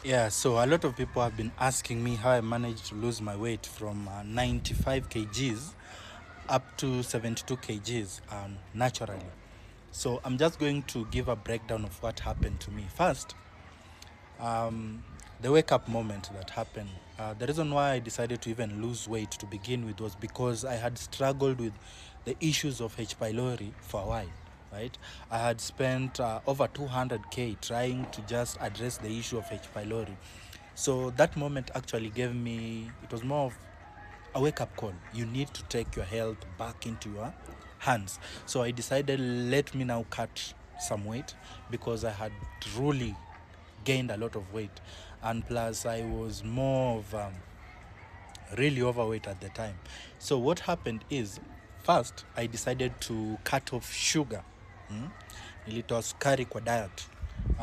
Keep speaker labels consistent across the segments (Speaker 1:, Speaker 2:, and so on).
Speaker 1: Yeah, so a lot of people have been asking me how I managed to lose my weight from 95 kgs up to 72 kgs naturally. So I'm just going to give a breakdown of what happened to me. First, the wake up moment that happened. The reason why I decided to even lose weight to begin with was because I had struggled with the issues of H. pylori for a while, right? I had spent over 200k trying to just address the issue of H. pylori. So that moment actually gave me, it was more of a wake up call. You need to take your health back into your hands. So I decided, let me now cut some weight because I had really gained a lot of weight, and plus I was more of really overweight at the time. So what happened is, first I decided to cut off sugar. Nilitoa sukari kwa diet.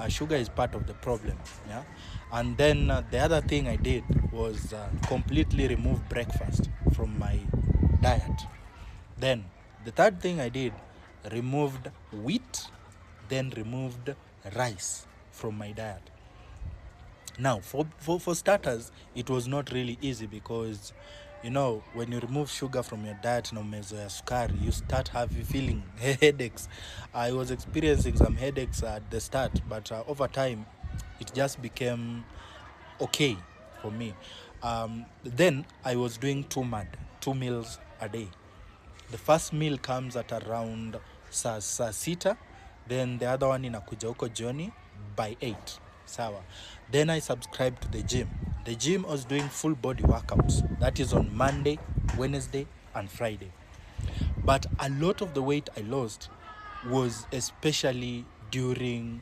Speaker 1: Sugar is part of the problem, yeah. And then the other thing I did was completely remove breakfast from my diet. Then the third thing I did, removed wheat, then removed rice from my diet. Now, for starters, it was not really easy because, when you remove sugar from your diet, no umezoea sukari, you start having feeling headaches. I was experiencing some headaches at the start, but over time, it just became okay for me. Then I was doing two meals a day. The first meal comes at around saa sita, then the other one inakuja huko jioni by 8. Sawa. Then I subscribed to the gym. The gym was doing full body workouts. That is on Monday, Wednesday, and Friday. But a lot of the weight I lost was especially during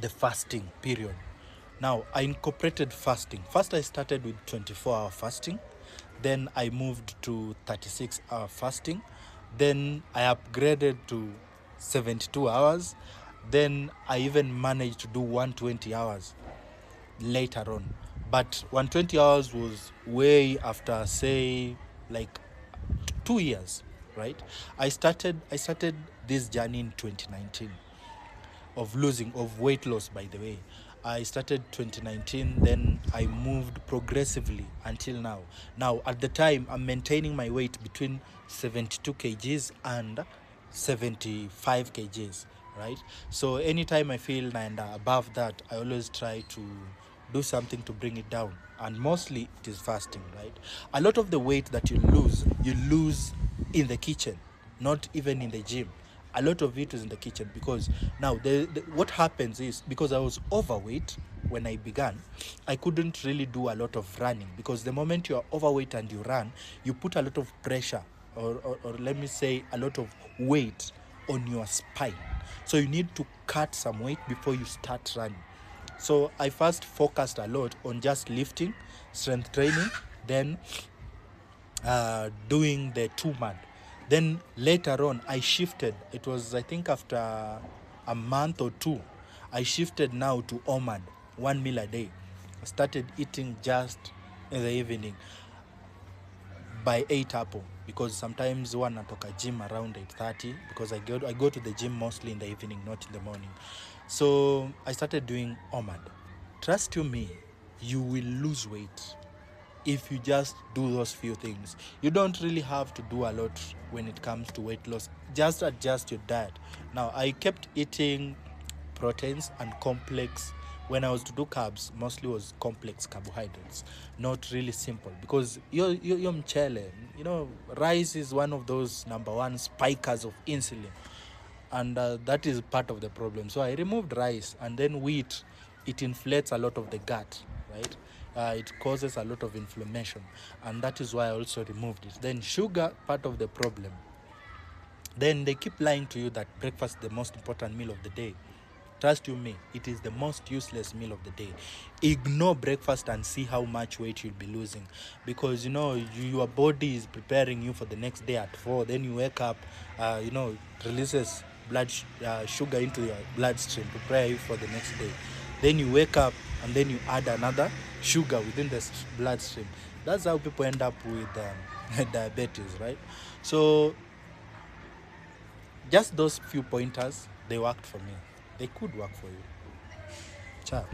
Speaker 1: the fasting period. Now, I incorporated fasting. First, I started with 24-hour fasting. Then I moved to 36-hour fasting. Then I upgraded to 72 hours. Then I even managed to do 120 hours later on. But 120 hours was way after, say, like 2 years, right? I started this journey in 2019 of weight loss. By the way, I started 2019, then I moved progressively until now. At the time, I'm maintaining my weight between 72 kgs and 75 kgs, right? So anytime I feel and above that, I always try to do something to bring it down, and mostly it is fasting, right? A lot of the weight that you lose in the kitchen, not even in the gym. A lot of it is in the kitchen because now what happens is, because I was overweight when I began, I couldn't really do a lot of running, because the moment you are overweight and you run, you put a lot of pressure, or let me say a lot of weight on your spine. So you need to cut some weight before you start running. So I first focused a lot on just lifting, strength training, then doing the two mad. Then later on, I shifted. It was, I think, after a month or two, I shifted now to OMAD, 1 meal a day. I started eating just in the evening by 8 apple, because sometimes one natoka gym around 8:30, because I go to the gym mostly in the evening, not in the morning. So I started doing OMAD. Trust you me, you will lose weight if you just do those few things. You don't really have to do a lot when it comes to weight loss. Just adjust your diet. Now, I kept eating proteins and complex. When I was to do carbs, mostly was complex carbohydrates, not really simple, because your mchele, rice is one of those number one spikers of insulin, and that is part of the problem. So I removed rice, and then wheat. It inflates a lot of the gut, right? It causes a lot of inflammation, and that is why I also removed it. Then sugar, part of the problem. Then they keep lying to you that breakfast is the most important meal of the day. Trust you me, it is the most useless meal of the day. Ignore breakfast and see how much weight you'll be losing, because your body is preparing you for the next day at 4. Then you wake up, releases sugar into your bloodstream to prepare you for the next day. Then you wake up, and then you add another sugar within the bloodstream. That's how people end up with diabetes, right? So just those few pointers, they worked for me. They could work for you. Ciao.